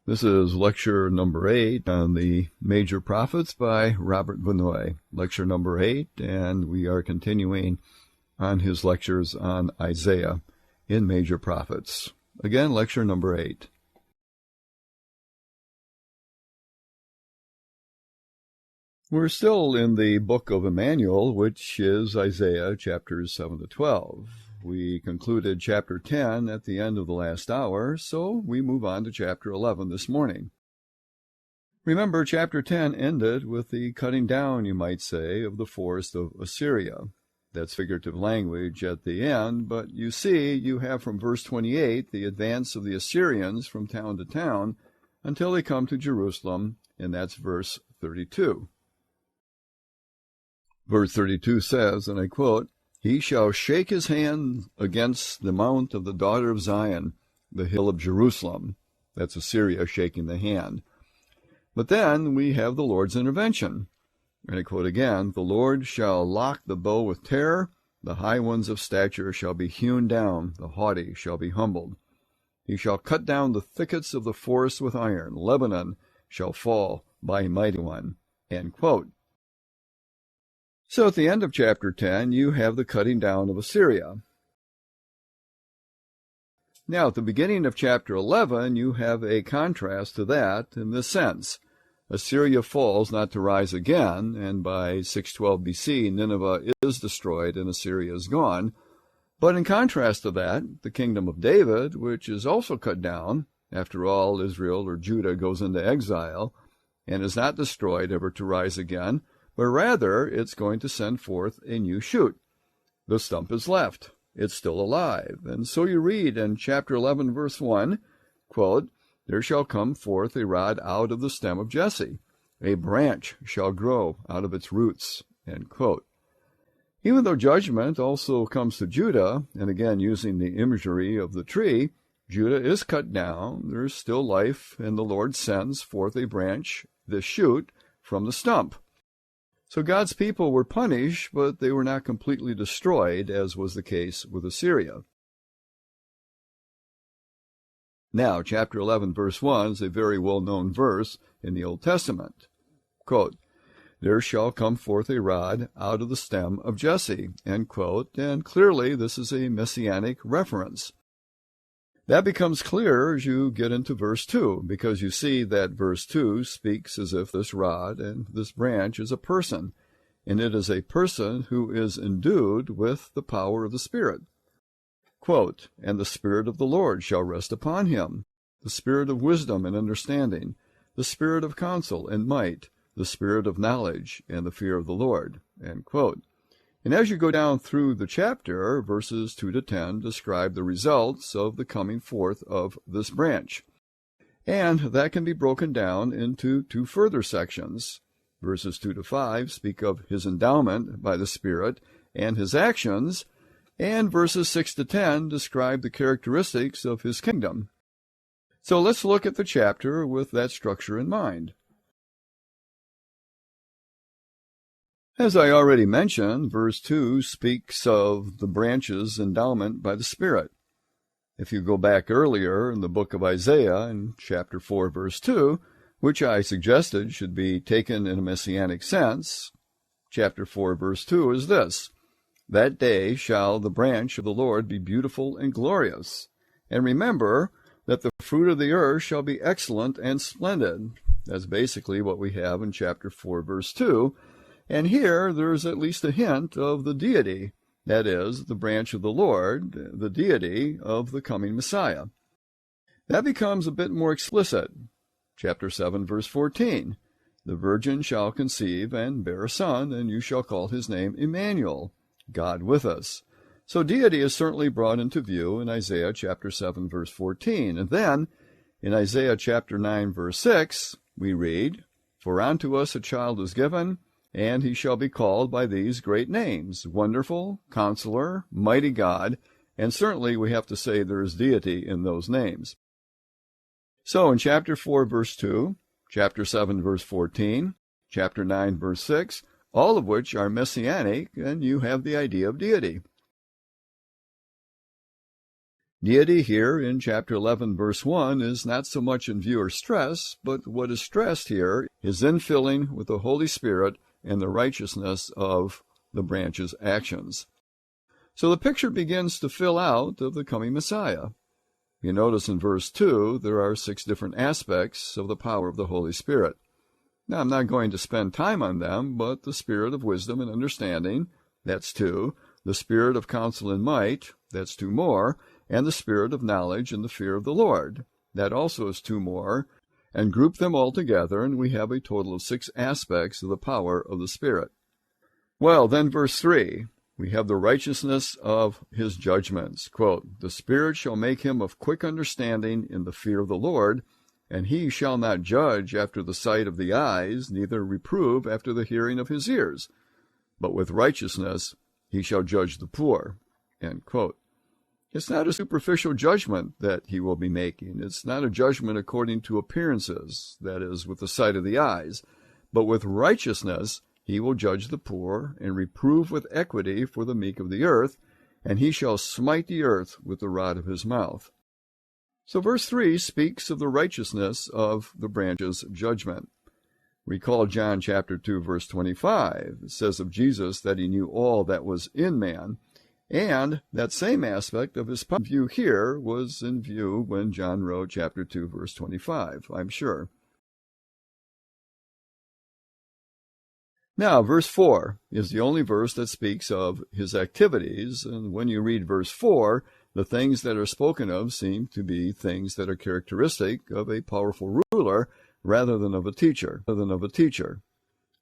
This is lecture number 8 on the Major Prophets by Robert Vannoy. Lecture number 8, and we are continuing on his lectures on Isaiah in Major Prophets. Again, lecture number 8. We're still in the book of Emmanuel, which is Isaiah chapters 7 to 12. We concluded chapter 10 at the end of the last hour, so we move on to chapter 11 this morning. Remember, chapter 10 ended with the cutting down, you might say, of the forest of Assyria. That's figurative language at the end, but you see, you have from verse 28 the advance of the Assyrians from town to town until they come to Jerusalem, and that's verse 32. Verse 32 says, and I quote, "He shall shake his hand against the mount of the daughter of Zion, the hill of Jerusalem." That's Assyria shaking the hand. But then we have the Lord's intervention. And I quote again, "The Lord shall lock the bow with terror, the high ones of stature shall be hewn down, the haughty shall be humbled. He shall cut down the thickets of the forest with iron, Lebanon shall fall by a mighty one." End quote. So at the end of chapter 10, you have the cutting down of Assyria. Now, at the beginning of chapter 11, you have a contrast to that in this sense. Assyria falls not to rise again, and by 612 BC, Nineveh is destroyed and Assyria is gone. But in contrast to that, the kingdom of David, which is also cut down, after all, Israel or Judah goes into exile, and is not destroyed ever to rise again, but rather it's going to send forth a new shoot. The stump is left. It's still alive. And so you read in chapter 11, verse 1, quote, "There shall come forth a rod out of the stem of Jesse. A branch shall grow out of its roots." End quote. Even though judgment also comes to Judah, and again using the imagery of the tree, Judah is cut down, there's still life, and the Lord sends forth a branch, the shoot, from the stump. So God's people were punished, but they were not completely destroyed, as was the case with Assyria. Now, chapter 11, verse 1 is a very well-known verse in the Old Testament. Quote, "There shall come forth a rod out of the stem of Jesse." End quote, and clearly this is a messianic reference. That becomes clear as you get into verse 2, because you see that verse 2 speaks as if this rod and this branch is a person, and it is a person who is endued with the power of the Spirit. Quote, "And the Spirit of the Lord shall rest upon him, the Spirit of wisdom and understanding, the Spirit of counsel and might, the Spirit of knowledge and the fear of the Lord." End quote. And as you go down through the chapter, verses 2 to 10 describe the results of the coming forth of this branch. And that can be broken down into two further sections. Verses 2 to 5 speak of his endowment by the Spirit and his actions, and verses 6 to 10 describe the characteristics of his kingdom. So let's look at the chapter with that structure in mind. As I already mentioned, verse 2 speaks of the branch's endowment by the Spirit. If you go back earlier in the book of Isaiah, in chapter 4, verse 2, which I suggested should be taken in a messianic sense, chapter 4, verse 2 is this: "That day shall the branch of the Lord be beautiful and glorious. And remember that the fruit of the earth shall be excellent and splendid." That's basically what we have in chapter 4, verse 2. And here there's at least a hint of the deity, that is, the branch of the Lord, the deity of the coming Messiah. That becomes a bit more explicit. Chapter 7, verse 14, "The virgin shall conceive and bear a son, and you shall call his name Emmanuel," God with us. So deity is certainly brought into view in Isaiah chapter 7, verse 14. And then, in Isaiah chapter 9, verse 6, we read, "For unto us a child is given, and he shall be called by these great names, Wonderful, Counselor, Mighty God," and certainly we have to say there is deity in those names. So in chapter 4, verse 2, chapter 7, verse 14, chapter 9, verse 6, all of which are messianic, and you have the idea of deity. Deity here in chapter 11, verse 1 is not so much in view or stress, but what is stressed here is infilling with the Holy Spirit and the righteousness of the branch's actions. So the picture begins to fill out of the coming Messiah. You notice in verse 2 there are 6 different aspects of the power of the Holy Spirit. Now, I'm not going to spend time on them, but the spirit of wisdom and understanding, that's 2. The spirit of counsel and might, that's 2 more. And the spirit of knowledge and the fear of the Lord, that also is 2 more. And group them all together, and we have a total of 6 aspects of the power of the Spirit. Well, then verse 3, we have the righteousness of his judgments. Quote, the Spirit shall make him of quick understanding in the fear of the Lord, and he shall not judge after the sight of the eyes, neither reprove after the hearing of his ears. But with righteousness he shall judge the poor. End quote. It's not a superficial judgment that he will be making. It's not a judgment according to appearances, that is, with the sight of the eyes. But with righteousness he will judge the poor, and reprove with equity for the meek of the earth, and he shall smite the earth with the rod of his mouth. So verse 3 speaks of the righteousness of the branch's judgment. Recall John chapter 2, verse 25. It says of Jesus that he knew all that was in man, and that same aspect of his view here was in view when John wrote chapter 2, verse 25, I'm sure. Now, verse 4 is the only verse that speaks of his activities, and when you read verse 4, the things that are spoken of seem to be things that are characteristic of a powerful ruler rather than of a teacher.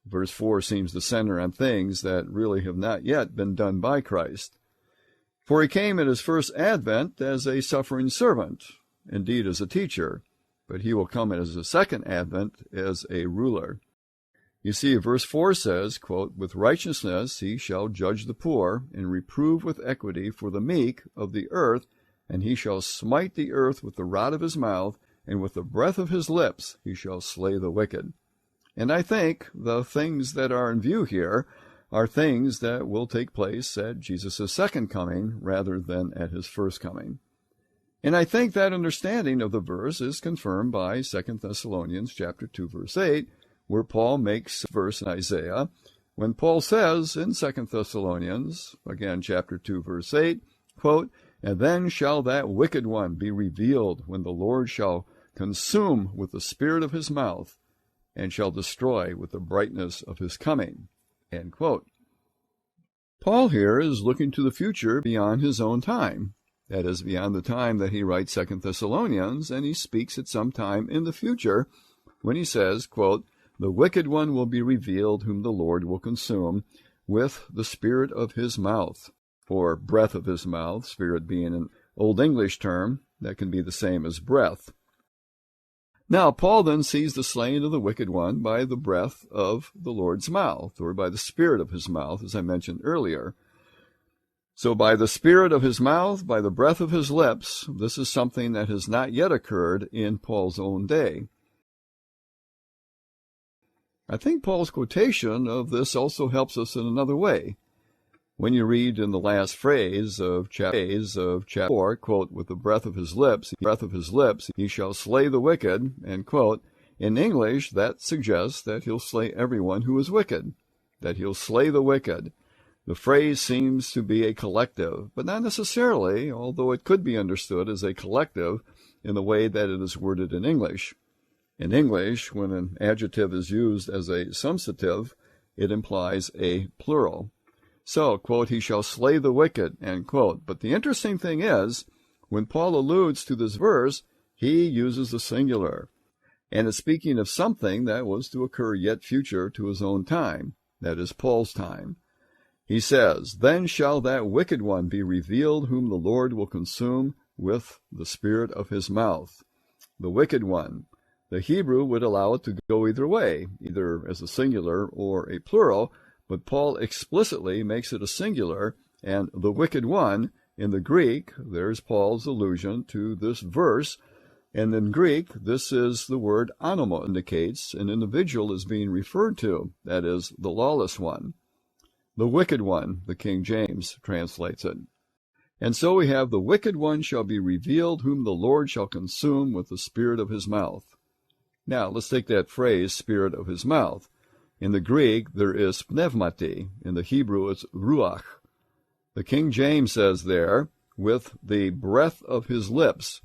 Verse 4 seems to center on things that really have not yet been done by Christ. For he came at his first advent as a suffering servant, indeed as a teacher, but he will come at his second advent as a ruler. You see, verse 4 says, quote, with righteousness he shall judge the poor, and reprove with equity for the meek of the earth, and he shall smite the earth with the rod of his mouth, and with the breath of his lips he shall slay the wicked. And I think the things that are in view here are things that will take place at Jesus' second coming rather than at his first coming. And I think that understanding of the verse is confirmed by 2 Thessalonians chapter 2, verse 8, where Paul makes verse in Isaiah, when Paul says in 2 Thessalonians, again chapter 2, verse 8, quote, and then shall that wicked one be revealed when the Lord shall consume with the spirit of his mouth, and shall destroy with the brightness of his coming. End quote. Paul here is looking to the future beyond his own time. That is, beyond the time that he writes 2 Thessalonians, and he speaks at some time in the future when he says, quote, the wicked one will be revealed, whom the Lord will consume with the spirit of his mouth, or breath of his mouth, spirit being an Old English term that can be the same as breath. Now, Paul then sees the slaying of the wicked one by the breath of the Lord's mouth, or by the spirit of his mouth, as I mentioned earlier. So by the spirit of his mouth, by the breath of his lips, this is something that has not yet occurred in Paul's own day. I think Paul's quotation of this also helps us in another way. When you read in the last phrase of chapter 4, quote, with the breath of his lips, he shall slay the wicked, end quote, in English that suggests that he'll slay everyone who is wicked, that he'll slay the wicked. The phrase seems to be a collective, but not necessarily, although it could be understood as a collective in the way that it is worded in English. In English, when an adjective is used as a substantive, it implies a plural. So, quote, he shall slay the wicked, end quote. But the interesting thing is, when Paul alludes to this verse, he uses the singular, and is speaking of something that was to occur yet future to his own time, that is, Paul's time. He says, then shall that wicked one be revealed, whom the Lord will consume with the spirit of his mouth. The wicked one. The Hebrew would allow it to go either way, either as a singular or a plural, but Paul explicitly makes it a singular, and the wicked one, in the Greek, there's Paul's allusion to this verse, and in Greek, this is the word anoma, indicates an individual is being referred to, that is, the lawless one. The wicked one, the King James translates it. And so we have the wicked one shall be revealed, whom the Lord shall consume with the spirit of his mouth. Now, let's take that phrase, spirit of his mouth. In the Greek, there is pneumati. In the Hebrew, it's ruach. The King James says there, with the breath of his lips,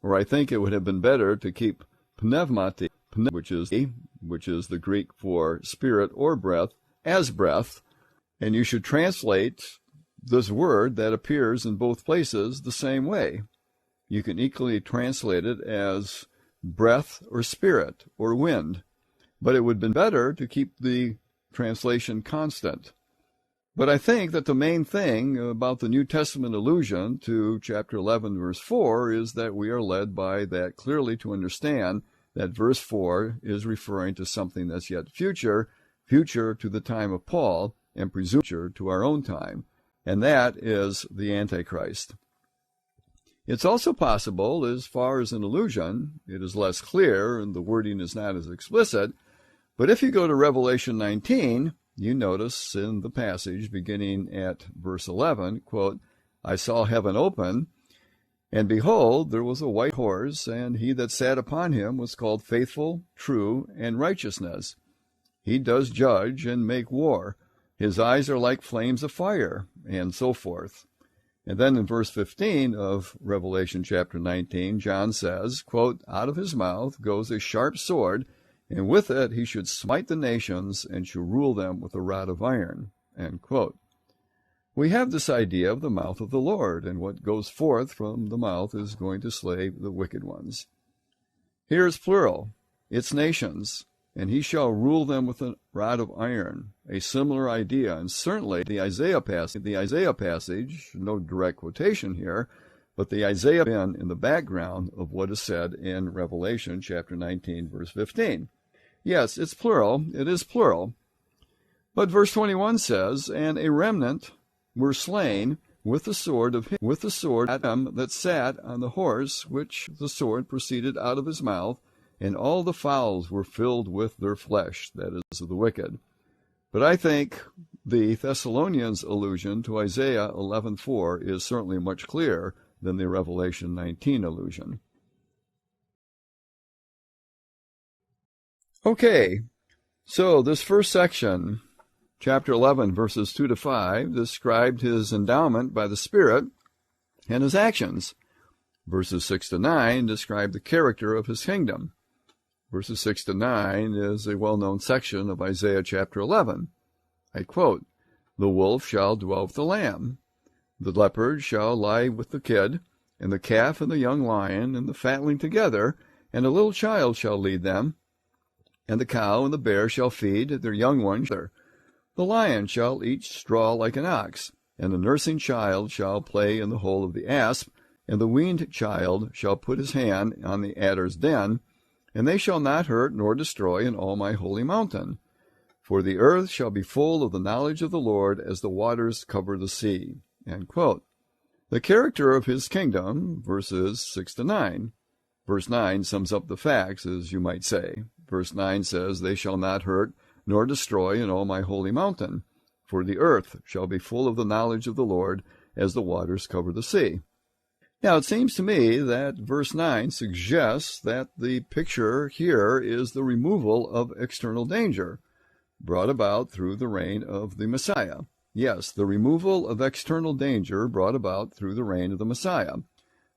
or I think it would have been better to keep pneumati, which is the Greek for spirit or breath, as breath, and you should translate this word that appears in both places the same way. You can equally translate it as breath or spirit or wind, but it would have been better to keep the translation constant. But I think that the main thing about the New Testament allusion to chapter 11, verse 4, is that we are led by that clearly to understand that verse 4 is referring to something that's yet future to the time of Paul, and future to our own time, and that is the Antichrist. It's also possible, as far as an allusion, it is less clear and the wording is not as explicit, but if you go to Revelation 19, you notice in the passage beginning at verse 11, quote, I saw heaven open, and behold, there was a white horse, and he that sat upon him was called Faithful, True, and Righteousness. He does judge and make war. His eyes are like flames of fire, and so forth. And then in verse 15 of Revelation chapter 19, John says, quote, out of his mouth goes a sharp sword, and with it he should smite the nations, and shall rule them with a rod of iron. End quote. We have this idea of the mouth of the Lord, and what goes forth from the mouth is going to slay the wicked ones. Here is plural. It's nations, and he shall rule them with a rod of iron. A similar idea, and certainly the Isaiah passage, no direct quotation here, but the Isaiah been in the background of what is said in Revelation chapter 19, verse 15. Yes, it's plural. It is plural. But verse 21 says, and a remnant were slain with the sword of him that sat on the horse, which the sword proceeded out of his mouth, and all the fowls were filled with their flesh, that is, of the wicked. But I think the Thessalonians' allusion to Isaiah 11:4 is certainly much clearer than the Revelation 19 allusion. Okay, so this first section, chapter 11, verses 2 to 5, described his endowment by the Spirit and his actions. Verses 6 to 9 describe the character of his kingdom. Verses 6 to 9 is a well-known section of Isaiah chapter 11. I quote, the wolf shall dwell with the lamb. The leopard shall lie with the kid, and the calf and the young lion and the fatling together, and a little child shall lead them. And the cow and the bear shall feed their young ones. The lion shall eat straw like an ox, and the nursing child shall play in the hole of the asp, and the weaned child shall put his hand on the adder's den, and they shall not hurt nor destroy in all my holy mountain. For the earth shall be full of the knowledge of the Lord as the waters cover the sea. End quote. The character of his kingdom, verses 6 to 9. Verse 9 sums up the facts, as you might say. Verse 9 says, they shall not hurt nor destroy in all my holy mountain, for the earth shall be full of the knowledge of the Lord as the waters cover the sea. Now, it seems to me that verse 9 suggests that the picture here is the removal of external danger, brought about through the reign of the Messiah. Yes, the removal of external danger brought about through the reign of the Messiah.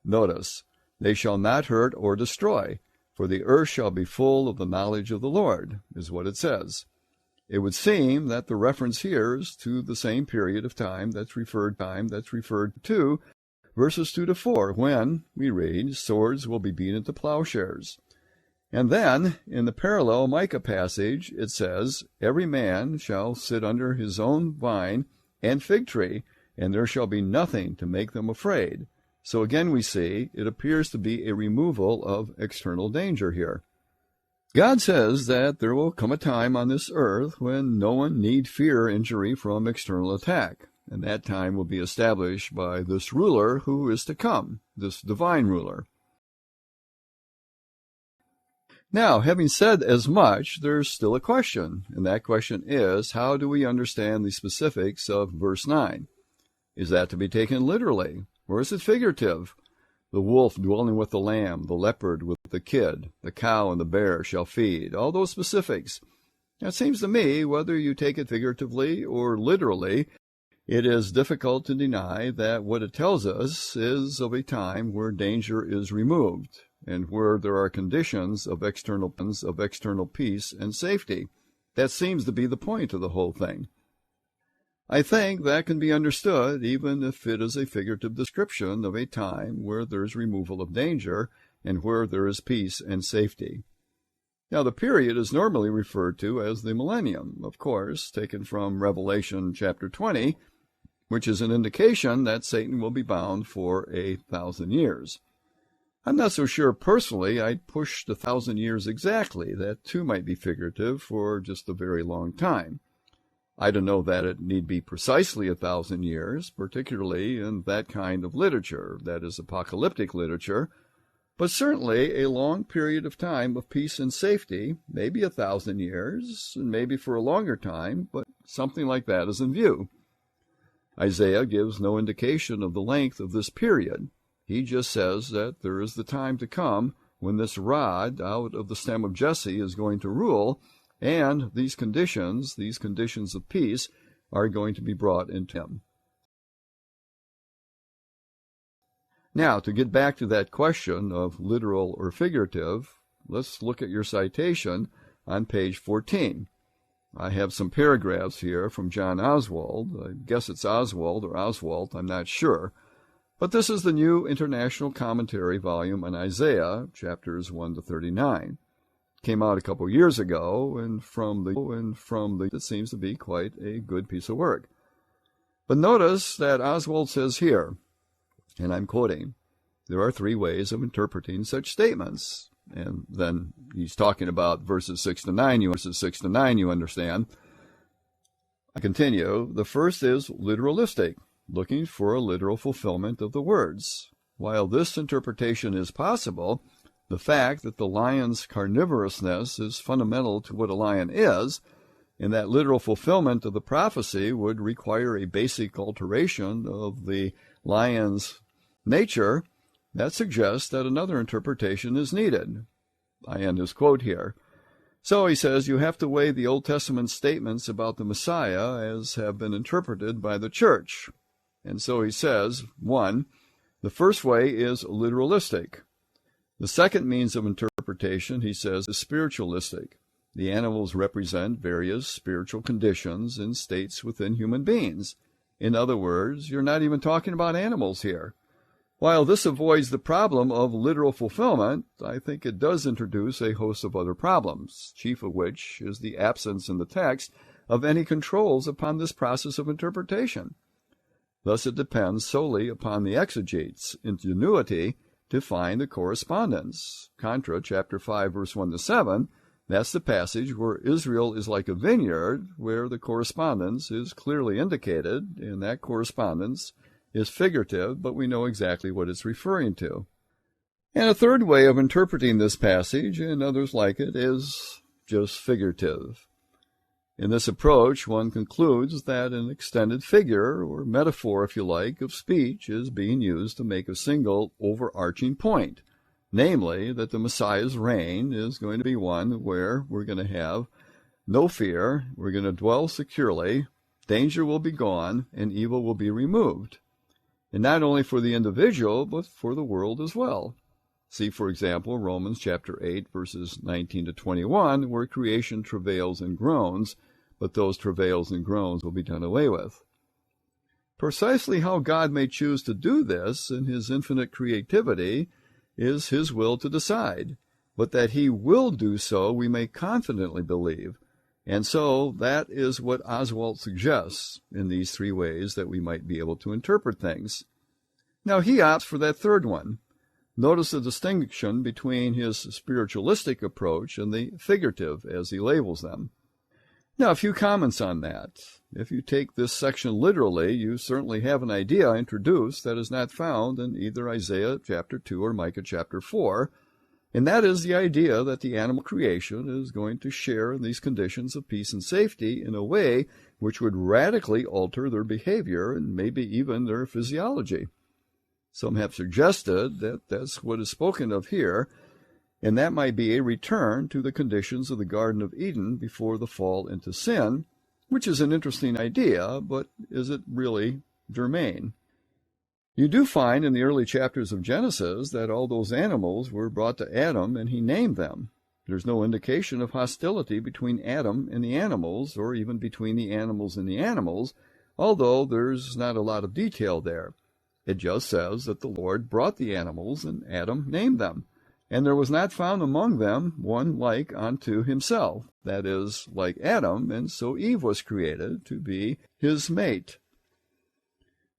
Notice, they shall not hurt or destroy, for the earth shall be full of the knowledge of the Lord, is what it says. It would seem that the reference here is to the same period of time that's referred to verses 2 to 4, when, we read, swords will be beaten to plowshares. And then, in the parallel Micah passage, it says, every man shall sit under his own vine and fig tree, and there shall be nothing to make them afraid. So again we see it appears to be a removal of external danger here. God says that there will come a time on this earth when no one need fear injury from external attack, and that time will be established by this ruler who is to come, this divine ruler. Now, having said as much, there's still a question, and that question is, how do we understand the specifics of verse 9? Is that to be taken literally? Or is it figurative? The wolf dwelling with the lamb, the leopard with the kid, the cow and the bear shall feed, all those specifics. It seems to me, whether you take it figuratively or literally, it is difficult to deny that what it tells us is of a time where danger is removed and where there are conditions of external peace and safety. That seems to be the point of the whole thing. I think that can be understood even if it is a figurative description of a time where there is removal of danger and where there is peace and safety. Now, the period is normally referred to as the millennium, of course, taken from Revelation chapter 20, which is an indication that Satan will be bound for 1,000 years. I'm not so sure personally I'd push the 1,000 years exactly. That too might be figurative for just a very long time. I don't know that it need be precisely 1,000 years, particularly in that kind of literature, that is apocalyptic literature, but certainly a long period of time of peace and safety, maybe 1,000 years, and maybe for a longer time, but something like that is in view. Isaiah gives no indication of the length of this period. He just says that there is the time to come when this rod out of the stem of Jesse is going to rule, and these conditions of peace, are going to be brought into him. Now, to get back to that question of literal or figurative, let's look at your citation on page 14. I have some paragraphs here from John Oswald. I guess it's Oswald or Oswalt, I'm not sure. But this is the New International Commentary volume on Isaiah, chapters 1 to 39. Came out a couple years ago, and from the it seems to be quite a good piece of work. But notice that Oswald says here, and I'm quoting, there are 3 ways of interpreting such statements. And then he's talking about verses 6 to 9, you understand. I continue. The first is literalistic, looking for a literal fulfillment of the words. While this interpretation is possible, the fact that the lion's carnivorousness is fundamental to what a lion is, and that literal fulfillment of the prophecy would require a basic alteration of the lion's nature, that suggests that another interpretation is needed. I end his quote here. So he says you have to weigh the Old Testament statements about the Messiah as have been interpreted by the church. And so he says, 1, the first way is literalistic. The second means of interpretation, he says, is spiritualistic. The animals represent various spiritual conditions and states within human beings. In other words, you're not even talking about animals here. While this avoids the problem of literal fulfillment, I think it does introduce a host of other problems, chief of which is the absence in the text of any controls upon this process of interpretation. Thus it depends solely upon the exegete's ingenuity to find the correspondence. Contra, chapter 5, verse 1 to 7, that's the passage where Israel is like a vineyard, where the correspondence is clearly indicated, and that correspondence is figurative, but we know exactly what it's referring to. And a third way of interpreting this passage, and others like it, is just figurative. In this approach, one concludes that an extended figure, or metaphor, if you like, of speech is being used to make a single overarching point, namely that the Messiah's reign is going to be one where we're going to have no fear, we're going to dwell securely, danger will be gone, and evil will be removed. And not only for the individual, but for the world as well. See, for example, Romans chapter 8, verses 19 to 21, where creation travails and groans, but those travails and groans will be done away with. Precisely how God may choose to do this in his infinite creativity is his will to decide, but that he will do so we may confidently believe. And so that is what Oswald suggests in these 3 ways that we might be able to interpret things. Now he opts for that third one. Notice the distinction between his spiritualistic approach and the figurative, as he labels them. Now, a few comments on that. If you take this section literally, you certainly have an idea introduced that is not found in either Isaiah chapter 2 or Micah chapter 4, and that is the idea that the animal creation is going to share in these conditions of peace and safety in a way which would radically alter their behavior and maybe even their physiology. Some have suggested that that's what is spoken of here, and that might be a return to the conditions of the Garden of Eden before the fall into sin, which is an interesting idea, but is it really germane? You do find in the early chapters of Genesis that all those animals were brought to Adam and he named them. There's no indication of hostility between Adam and the animals, or even between the animals and the animals, although there's not a lot of detail there. It just says that the Lord brought the animals and Adam named them, and there was not found among them one like unto himself, that is, like Adam, and so Eve was created to be his mate.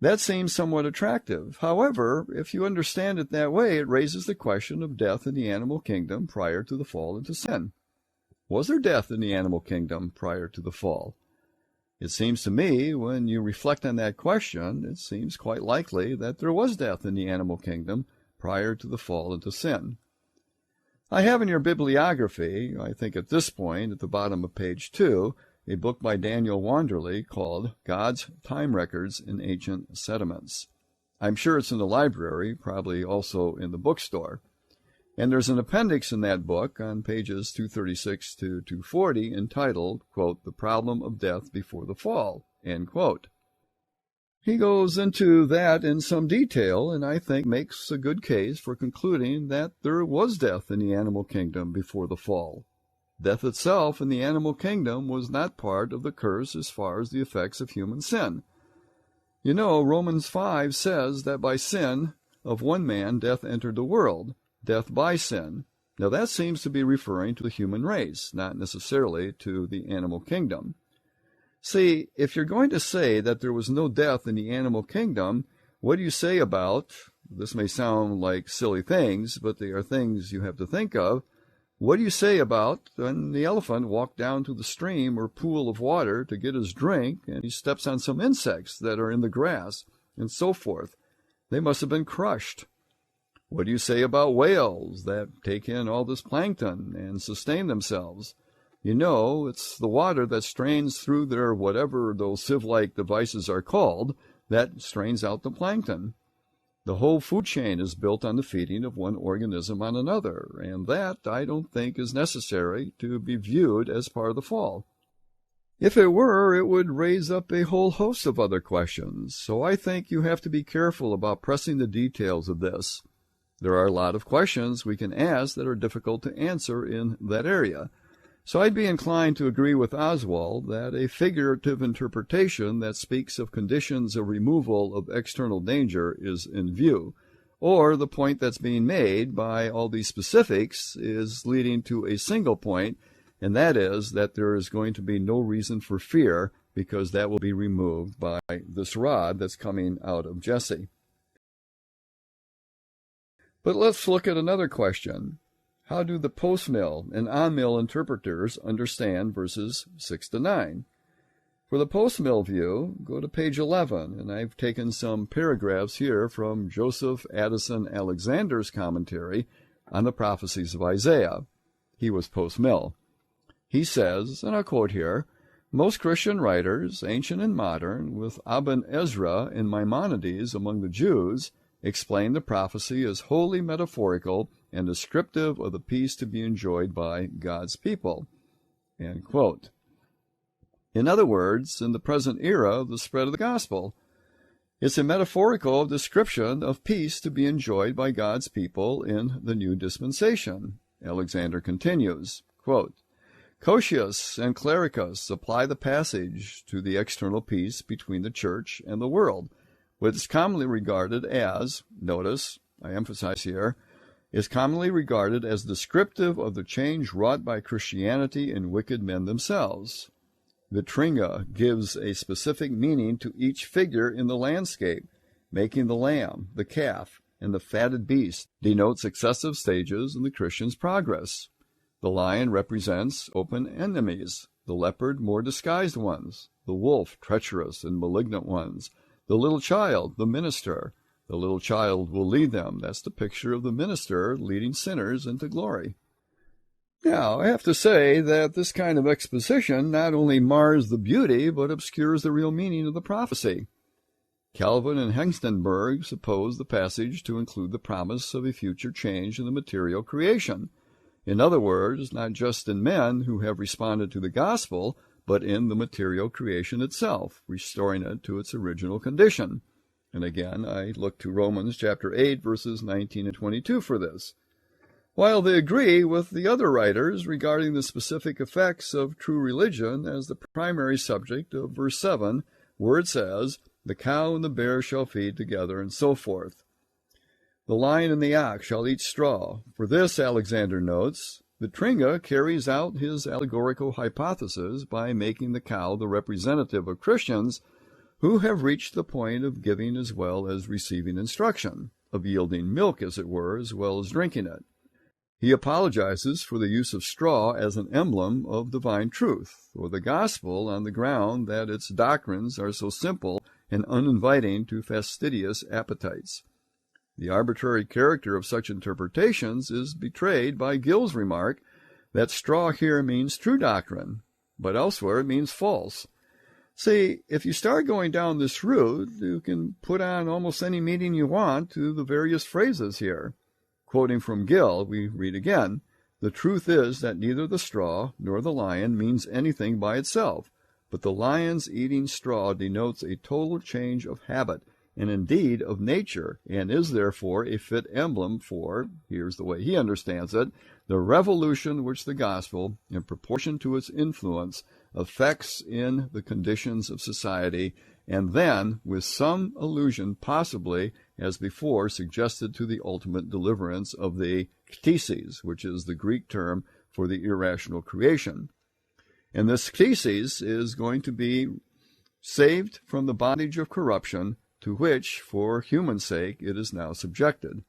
That seems somewhat attractive. However, if you understand it that way, it raises the question of death in the animal kingdom prior to the fall into sin. Was there death in the animal kingdom prior to the fall? It seems to me, when you reflect on that question, it seems quite likely that there was death in the animal kingdom prior to the fall into sin. I have in your bibliography, I think at this point, at the bottom of page 2, a book by Daniel Wanderley called God's Time Records in Ancient Sediments. I'm sure it's in the library, probably also in the bookstore. And there's an appendix in that book on pages 236 to 240 entitled, quote, The Problem of Death Before the Fall, end quote. He goes into that in some detail, and I think makes a good case for concluding that there was death in the animal kingdom before the fall. Death itself in the animal kingdom was not part of the curse as far as the effects of human sin. You know, Romans 5 says that by sin of one man death entered the world, death by sin. Now that seems to be referring to the human race, not necessarily to the animal kingdom. See, if you're going to say that there was no death in the animal kingdom, what do you say about, this may sound like silly things, but they are things you have to think of, what do you say about when the elephant walked down to the stream or pool of water to get his drink, and he steps on some insects that are in the grass, and so forth? They must have been crushed. What do you say about whales that take in all this plankton and sustain themselves? You know, it's the water that strains through their whatever those sieve-like devices are called that strains out the plankton. The whole food chain is built on the feeding of one organism on another, and that, I don't think, is necessary to be viewed as part of the fall. If it were, it would raise up a whole host of other questions, so I think you have to be careful about pressing the details of this. There are a lot of questions we can ask that are difficult to answer in that area. So I'd be inclined to agree with Oswald that a figurative interpretation that speaks of conditions of removal of external danger is in view, or the point that's being made by all these specifics is leading to a single point, and that is that there is going to be no reason for fear because that will be removed by this rod that's coming out of Jesse. But let's look at another question. How do the post-mill and on-mill interpreters understand verses 6 to 9? For the post-mill view, go to page 11, and I've taken some paragraphs here from Joseph Addison Alexander's commentary on the prophecies of Isaiah. He was post-mill. He says, and I'll quote here, most Christian writers, ancient and modern, with Aben Ezra and Maimonides among the Jews, explain the prophecy as wholly metaphorical and descriptive of the peace to be enjoyed by God's people. End quote. In other words, in the present era of the spread of the gospel, it's a metaphorical description of peace to be enjoyed by God's people in the new dispensation. Alexander continues, quote, Cocius and Clericus apply the passage to the external peace between the church and the world, which is commonly regarded as, notice, I emphasize here, is commonly regarded as descriptive of the change wrought by Christianity in wicked men themselves. Vitringa gives a specific meaning to each figure in the landscape, making the lamb, the calf, and the fatted beast denote successive stages in the Christian's progress. The lion represents open enemies, the leopard more disguised ones, the wolf treacherous and malignant ones, the little child, the minister. The little child will lead them. That's the picture of the minister leading sinners into glory. Now, I have to say that this kind of exposition not only mars the beauty, but obscures the real meaning of the prophecy. Calvin and Hengstenberg suppose the passage to include the promise of a future change in the material creation. In other words, not just in men who have responded to the gospel, but in the material creation itself, restoring it to its original condition. And again, I look to Romans chapter 8, verses 19 and 22 for this. While they agree with the other writers regarding the specific effects of true religion as the primary subject of verse 7, where it says, "The cow and the bear shall feed together," and so forth. "The lion and the ox shall eat straw." For this, Alexander notes, Vitringa carries out his allegorical hypothesis by making the cow the representative of Christians who have reached the point of giving as well as receiving instruction, of yielding milk, as it were, as well as drinking it. He apologizes for the use of straw as an emblem of divine truth, or the gospel, on the ground that its doctrines are so simple and uninviting to fastidious appetites. The arbitrary character of such interpretations is betrayed by Gill's remark that straw here means true doctrine, but elsewhere it means false. See, if you start going down this route, you can put on almost any meaning you want to the various phrases here. Quoting from Gill, we read again, "The truth is that neither the straw nor the lion means anything by itself, but the lion's eating straw denotes a total change of habit, and indeed of nature, and is therefore a fit emblem for," here's the way he understands it, "the revolution which the gospel, in proportion to its influence, affects in the conditions of society, and then, with some allusion possibly, as before, suggested to the ultimate deliverance of the ktisis, which is the Greek term for the irrational creation. And this ktisis is going to be saved from the bondage of corruption to which, for human sake, it is now subjected."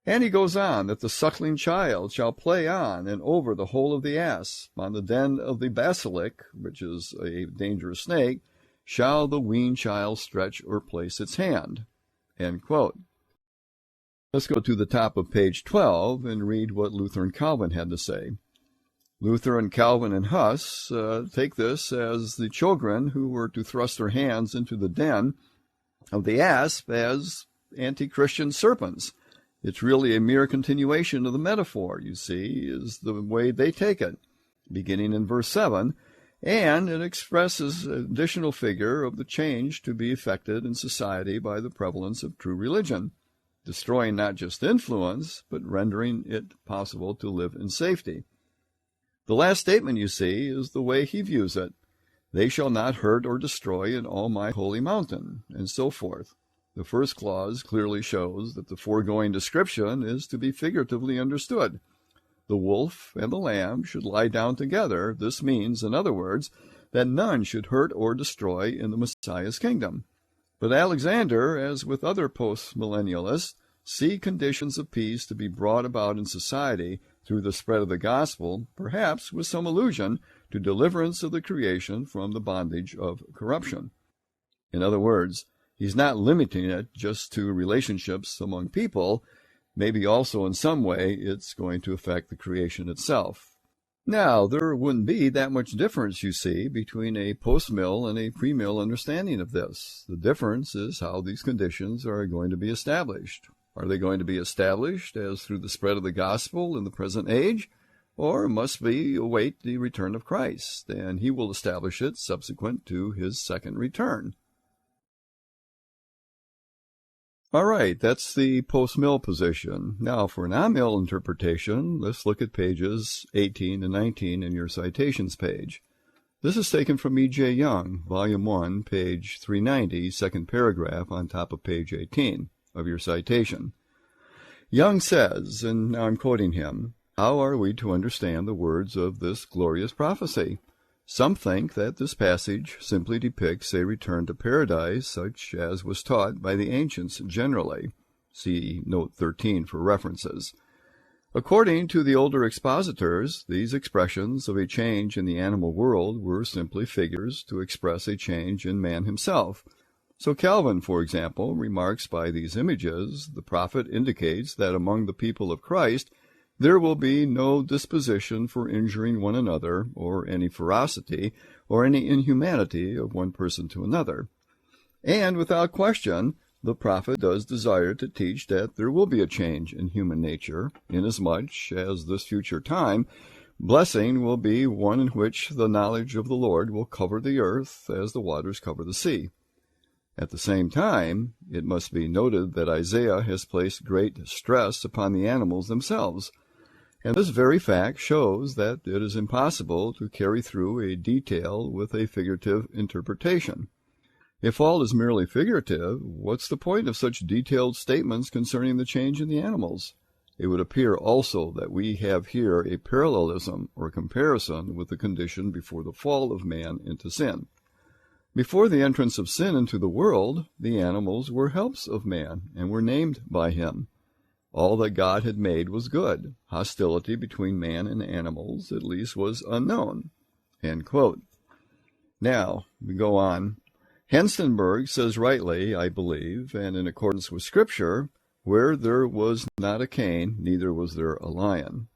And he goes on, that the suckling child shall play on and over the hole of the asp, on the den of the basilic, which is a dangerous snake, shall the weaned child stretch or place its hand. End quote. Let's go to the top of page 12 and read what Luther and Calvin had to say. Luther and Calvin and Huss take this as the children who were to thrust their hands into the den of the asp as anti-Christian serpents. It's really a mere continuation of the metaphor, you see, is the way they take it, beginning in verse 7, and it expresses an additional figure of the change to be effected in society by the prevalence of true religion, destroying not just influence, but rendering it possible to live in safety. The last statement, you see, is the way he views it. "They shall not hurt or destroy in all my holy mountain," and so forth. The first clause clearly shows that the foregoing description is to be figuratively understood. The wolf and the lamb should lie down together. This means, in other words, that none should hurt or destroy in the Messiah's kingdom. But Alexander, as with other post-millennialists, see conditions of peace to be brought about in society through the spread of the gospel, perhaps with some allusion to deliverance of the creation from the bondage of corruption. In other words, he's not limiting it just to relationships among people. Maybe also in some way it's going to affect the creation itself. Now, there wouldn't be that much difference, you see, between a post-mill and a pre-mill understanding of this. The difference is how these conditions are going to be established. Are they going to be established as through the spread of the gospel in the present age, or must we await the return of Christ, and he will establish it subsequent to his second return? All right, that's the post-mill position. Now, for non-mill interpretation, let's look at pages 18 and 19 in your citations page. This is taken from E.J. Young, Volume 1, page 390, second paragraph on top of page 18 of your citation. Young says, and now I'm quoting him, "How are we to understand the words of this glorious prophecy? Some think that this passage simply depicts a return to paradise such as was taught by the ancients generally. See note 13 for references. According to the older expositors, these expressions of a change in the animal world were simply figures to express a change in man himself. So Calvin, for example, remarks by these images, the prophet indicates that among the people of Christ there will be no disposition for injuring one another, or any ferocity, or any inhumanity of one person to another. And without question, the prophet does desire to teach that there will be a change in human nature, inasmuch as this future time blessing will be one in which the knowledge of the Lord will cover the earth as the waters cover the sea. At the same time, it must be noted that Isaiah has placed great stress upon the animals themselves, and this very fact shows that it is impossible to carry through a detail with a figurative interpretation. If all is merely figurative, what's the point of such detailed statements concerning the change in the animals? It would appear also that we have here a parallelism or comparison with the condition before the fall of man into sin. Before the entrance of sin into the world, the animals were helps of man and were named by him. All that God had made was good. Hostility between man and animals, at least, was unknown. End quote. Now, we go on. Henstenberg says rightly, I believe, and in accordance with Scripture, where there was not a Cain, neither was there a lion.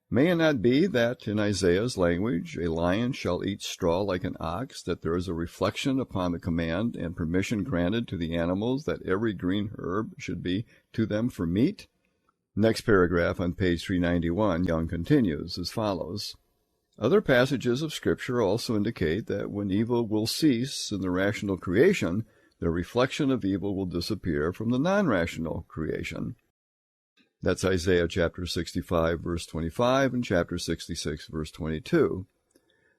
May it not be that, in Isaiah's language, a lion shall eat straw like an ox, that there is a reflection upon the command and permission granted to the animals that every green herb should be to them for meat? Next paragraph on page 391, Young continues as follows. Other passages of Scripture also indicate that when evil will cease in the rational creation, the reflection of evil will disappear from the non-rational creation. That's Isaiah chapter 65, verse 25, and chapter 66, verse 22.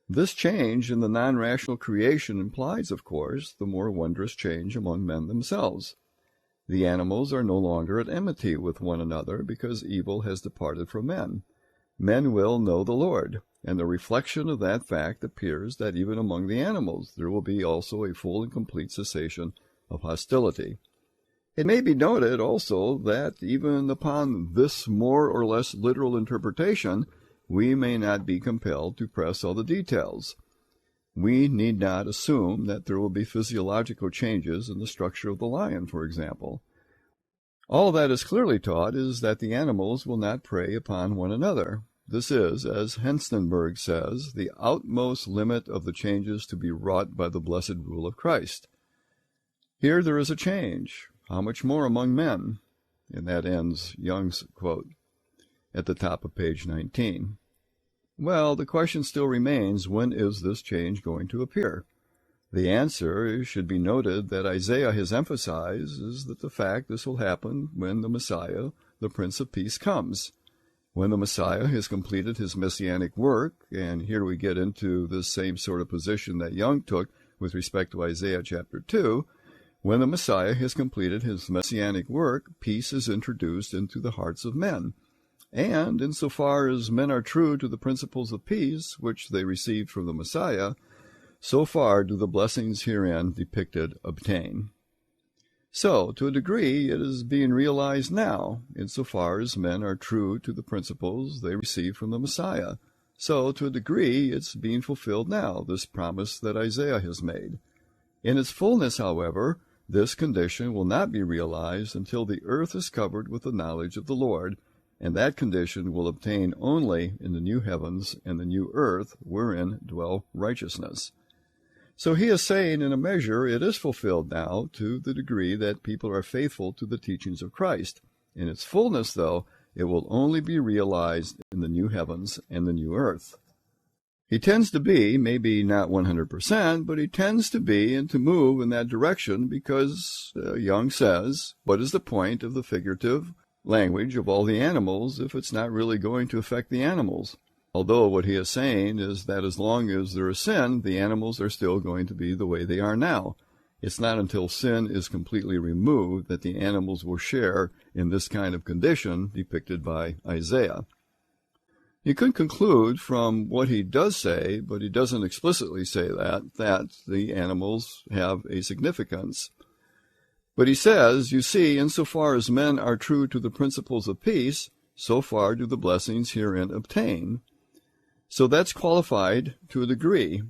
This change in the non-rational creation implies, of course, the more wondrous change among men themselves. The animals are no longer at enmity with one another because evil has departed from men. Men will know the Lord, and the reflection of that fact appears that even among the animals there will be also a full and complete cessation of hostility. It may be noted also that even upon this more or less literal interpretation, we may not be compelled to press all the details. We need not assume that there will be physiological changes in the structure of the lion, for example. All that is clearly taught is that the animals will not prey upon one another. This is, as Henstenberg says, the outmost limit of the changes to be wrought by the blessed rule of Christ. Here there is a change. How much more among men? And that ends Young's quote at the top of page 19. Well, the question still remains, when is this change going to appear? The answer should be noted that Isaiah has emphasized is that the fact this will happen when the Messiah, the Prince of Peace, comes. When the Messiah has completed his messianic work, and here we get into this same sort of position that Young took with respect to Isaiah chapter 2, when the Messiah has completed his messianic work, peace is introduced into the hearts of men. And insofar as men are true to the principles of peace which they received from the Messiah, so far do the blessings herein depicted obtain. So, to a degree, it is being realized now, insofar as men are true to the principles they received from the Messiah. So, to a degree, it's being fulfilled now, this promise that Isaiah has made. In its fullness, however, this condition will not be realized until the earth is covered with the knowledge of the Lord, and that condition will obtain only in the new heavens and the new earth wherein dwell righteousness. So he is saying, in a measure, it is fulfilled now to the degree that people are faithful to the teachings of Christ. In its fullness, though, it will only be realized in the new heavens and the new earth. He tends to be, maybe not 100%, but he tends to be and to move in that direction because, Young says, what is the point of the figurative language of all the animals if it's not really going to affect the animals? Although what he is saying is that as long as there is sin, the animals are still going to be the way they are now. It's not until sin is completely removed that the animals will share in this kind of condition depicted by Isaiah. You could conclude from what he does say, but he doesn't explicitly say that the animals have a significance. But he says, you see, insofar as men are true to the principles of peace, so far do the blessings herein obtain. So that's qualified to a degree.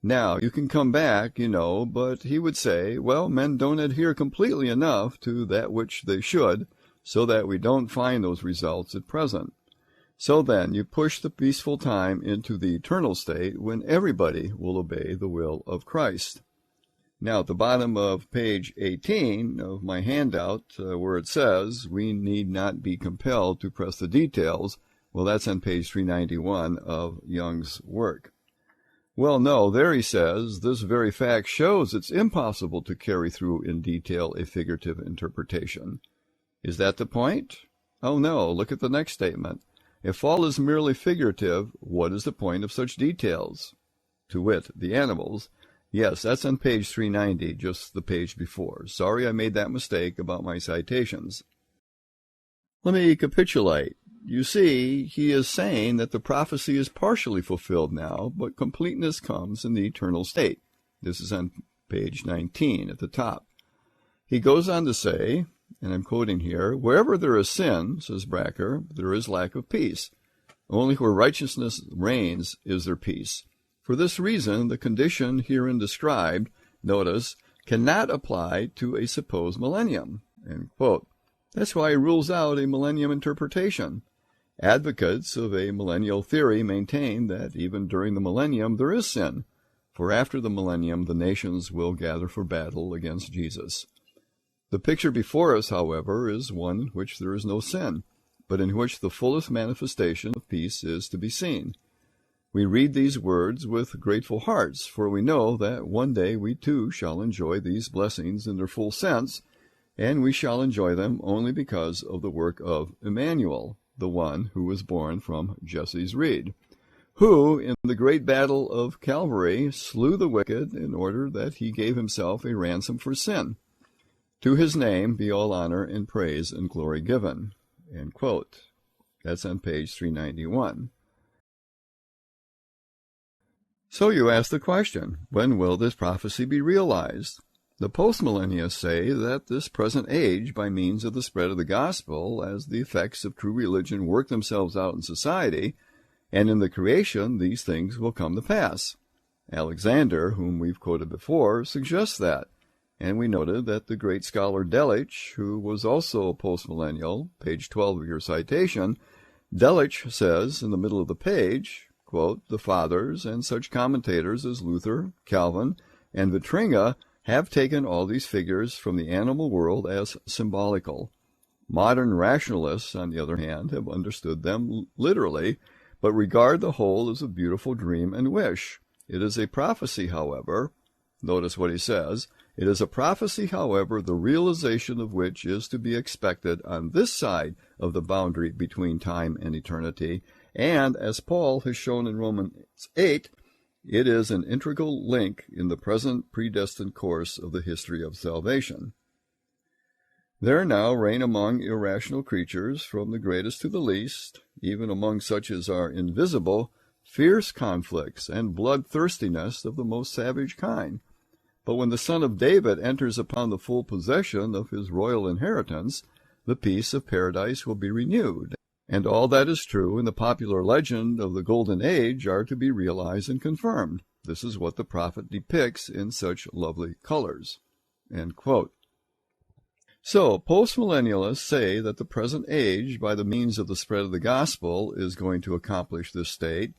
Now, you can come back, but he would say, well, men don't adhere completely enough to that which they should, so that we don't find those results at present. So then, you push the peaceful time into the eternal state when everybody will obey the will of Christ. Now, at the bottom of page 18 of my handout, where it says, we need not be compelled to press the details, well, that's on page 391 of Young's work. Well, no, there he says, this very fact shows it's impossible to carry through in detail a figurative interpretation. Is that the point? Oh, no, look at the next statement. If all is merely figurative, what is the point of such details? To wit, the animals. Yes, that's on page 390, just the page before. Sorry I made that mistake about my citations. Let me capitulate. You see, he is saying that the prophecy is partially fulfilled now, but completeness comes in the eternal state. This is on page 19 at the top. He goes on to say, and I'm quoting here, wherever there is sin, says Bracker, there is lack of peace. Only where righteousness reigns is there peace. For this reason, the condition herein described, notice, cannot apply to a supposed millennium. End quote. That's why he rules out a millennium interpretation. Advocates of a millennial theory maintain that even during the millennium there is sin, for after the millennium the nations will gather for battle against Jesus. The picture before us, however, is one in which there is no sin, but in which the fullest manifestation of peace is to be seen. We read these words with grateful hearts, for we know that one day we too shall enjoy these blessings in their full sense, and we shall enjoy them only because of the work of Emmanuel, the one who was born from Jesse's reed, who, in the great battle of Calvary, slew the wicked in order that he gave himself a ransom for sin. To his name be all honor and praise and glory given. End quote. That's on page 391. So you ask the question, when will this prophecy be realized? The postmillennialists say that this present age, by means of the spread of the gospel, as the effects of true religion work themselves out in society, and in the creation, these things will come to pass. Alexander, whom we've quoted before, suggests that, and we noted that the great scholar Delitzsch, who was also a postmillennial, page 12 of your citation, Delitzsch says in the middle of the page, quote, the fathers and such commentators as Luther, Calvin, and Vitringa have taken all these figures from the animal world as symbolical. Modern rationalists, on the other hand, have understood them literally, but regard the whole as a beautiful dream and wish. It is a prophecy, however. Notice what he says. It is a prophecy, however, the realization of which is to be expected on this side of the boundary between time and eternity, and, as Paul has shown in Romans 8, it is an integral link in the present predestined course of the history of salvation. There now reign among irrational creatures, from the greatest to the least, even among such as are invisible, fierce conflicts and bloodthirstiness of the most savage kind. But when the Son of David enters upon the full possession of his royal inheritance, the peace of paradise will be renewed, and all that is true in the popular legend of the Golden Age are to be realized and confirmed. This is what the prophet depicts in such lovely colors. End quote. So, postmillennialists say that the present age, by the means of the spread of the gospel, is going to accomplish this state.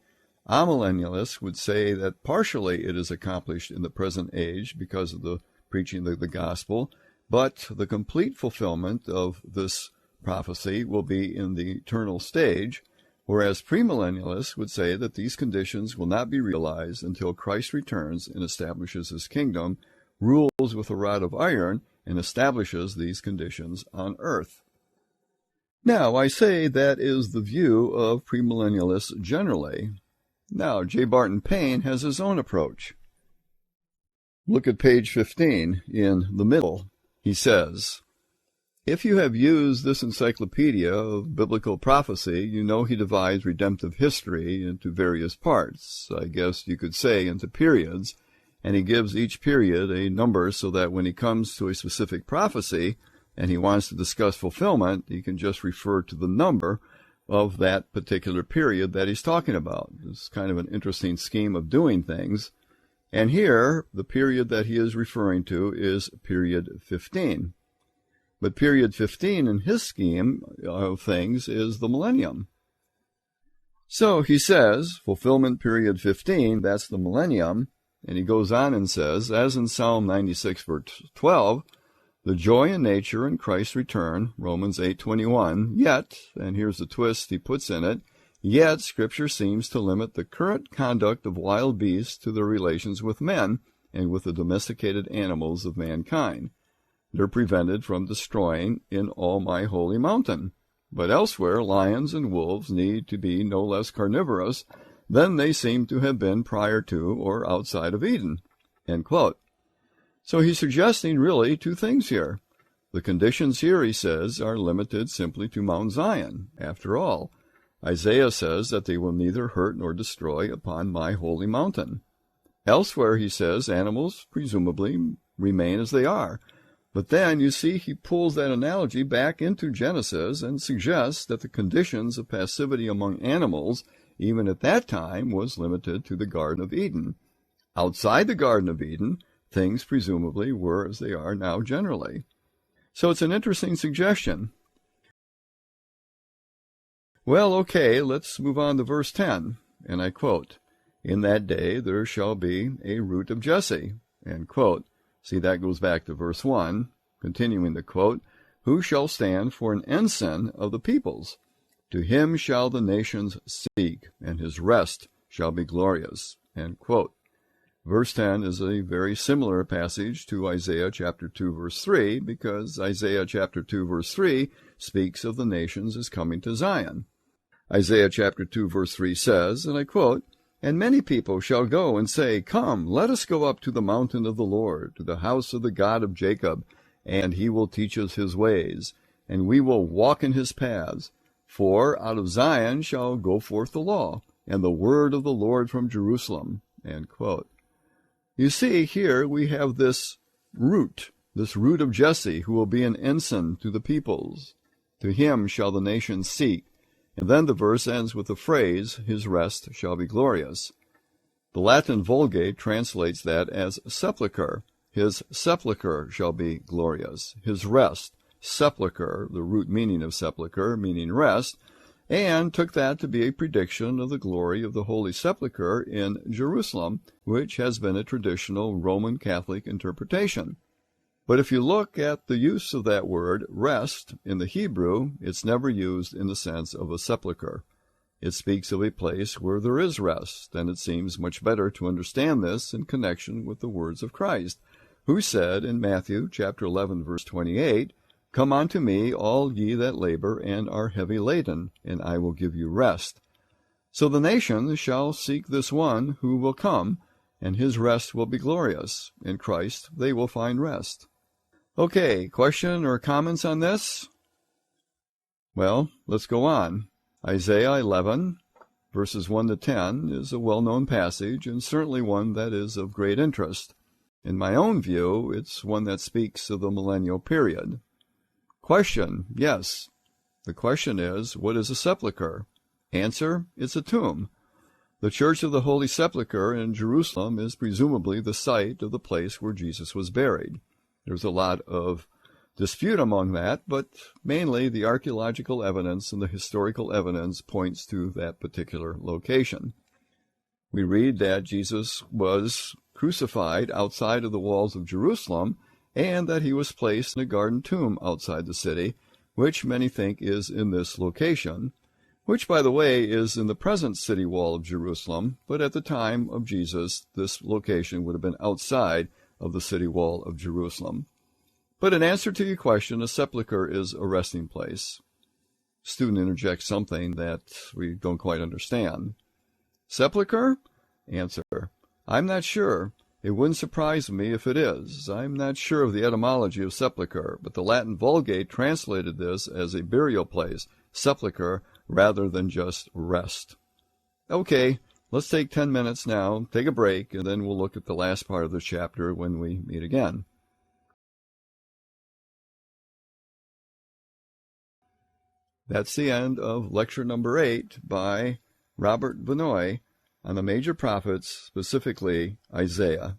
Amillennialists would say that partially it is accomplished in the present age because of the preaching of the gospel, but the complete fulfillment of this prophecy will be in the eternal stage, whereas premillennialists would say that these conditions will not be realized until Christ returns and establishes his kingdom, rules with a rod of iron, and establishes these conditions on earth. Now, I say that is the view of premillennialists generally. Now, J. Barton Payne has his own approach. Look at page 15 in the middle. He says, if you have used this encyclopedia of biblical prophecy, you know he divides redemptive history into various parts, I guess you could say into periods, and he gives each period a number so that when he comes to a specific prophecy and he wants to discuss fulfillment, he can just refer to the number of that particular period that he's talking about. It's kind of an interesting scheme of doing things. And here, the period that he is referring to is period 15. But period 15 in his scheme of things is the millennium. So he says, fulfillment period 15, that's the millennium, And he goes on and says, as in Psalm 96, verse 12, the joy in nature and Christ's return, Romans 8:21, yet, and here's the twist he puts in it, yet Scripture seems to limit the current conduct of wild beasts to their relations with men and with the domesticated animals of mankind. They're prevented from destroying in all my holy mountain. But elsewhere, lions and wolves need to be no less carnivorous than they seem to have been prior to or outside of Eden. End quote. So he's suggesting really two things here. The conditions here, he says, are limited simply to Mount Zion. After all, Isaiah says that they will neither hurt nor destroy upon my holy mountain. Elsewhere, he says, animals presumably remain as they are. But then, you see, he pulls that analogy back into Genesis and suggests that the conditions of passivity among animals, even at that time, was limited to the Garden of Eden. Outside the Garden of Eden, things presumably were as they are now generally. So it's an interesting suggestion. Well, okay, let's move on to verse 10, and I quote, in that day there shall be a root of Jesse, end quote. See, that goes back to verse 1, continuing the quote, who shall stand for an ensign of the peoples? To him shall the nations seek, and his rest shall be glorious, end quote. Verse 10 is a very similar passage to Isaiah chapter 2, verse 3, because Isaiah chapter 2, verse 3 speaks of the nations as coming to Zion. Isaiah chapter 2, verse 3 says, and I quote, and many people shall go and say, come, let us go up to the mountain of the Lord, to the house of the God of Jacob, and he will teach us his ways, and we will walk in his paths. For out of Zion shall go forth the law, and the word of the Lord from Jerusalem. End quote. You see, here we have this root of Jesse, who will be an ensign to the peoples. To him shall the nations seek. And then the verse ends with the phrase, his rest shall be glorious. The Latin Vulgate translates that as sepulchre. His sepulchre shall be glorious. His rest, sepulchre, the root meaning of sepulchre, meaning rest, and took that to be a prediction of the glory of the Holy Sepulchre in Jerusalem, which has been a traditional Roman Catholic interpretation. But if you look at the use of that word, rest, in the Hebrew, it's never used in the sense of a sepulchre. It speaks of a place where there is rest, and it seems much better to understand this in connection with the words of Christ, who said in Matthew chapter 11, verse 28, come unto me, all ye that labor and are heavy laden, and I will give you rest. So the nations shall seek this one who will come, and his rest will be glorious. In Christ they will find rest. Okay, question or comments on this? Well, let's go on. Isaiah 11, verses 1 to 10, is a well-known passage, and certainly one that is of great interest. In my own view, it's one that speaks of the millennial period. Question, yes. The question is, what is a sepulchre? Answer, it's a tomb. The Church of the Holy Sepulchre in Jerusalem is presumably the site of the place where Jesus was buried. There's a lot of dispute among that, but mainly the archaeological evidence and the historical evidence points to that particular location. We read that Jesus was crucified outside of the walls of Jerusalem, and that he was placed in a garden tomb outside the city, which many think is in this location, which, by the way, is in the present city wall of Jerusalem, but at the time of Jesus, this location would have been outside of the city wall of Jerusalem. But in answer to your question, a sepulchre is a resting place. Student interjects something that we don't quite understand. Sepulchre? Answer, I'm not sure. It wouldn't surprise me if it is. I'm not sure of the etymology of sepulchre, but the Latin Vulgate translated this as a burial place, sepulchre, rather than just rest. Okay, let's take 10 minutes now, take a break, and then we'll look at the last part of the chapter when we meet again. That's the end of lecture number 8 by Robert Vannoy on the major prophets, specifically Isaiah.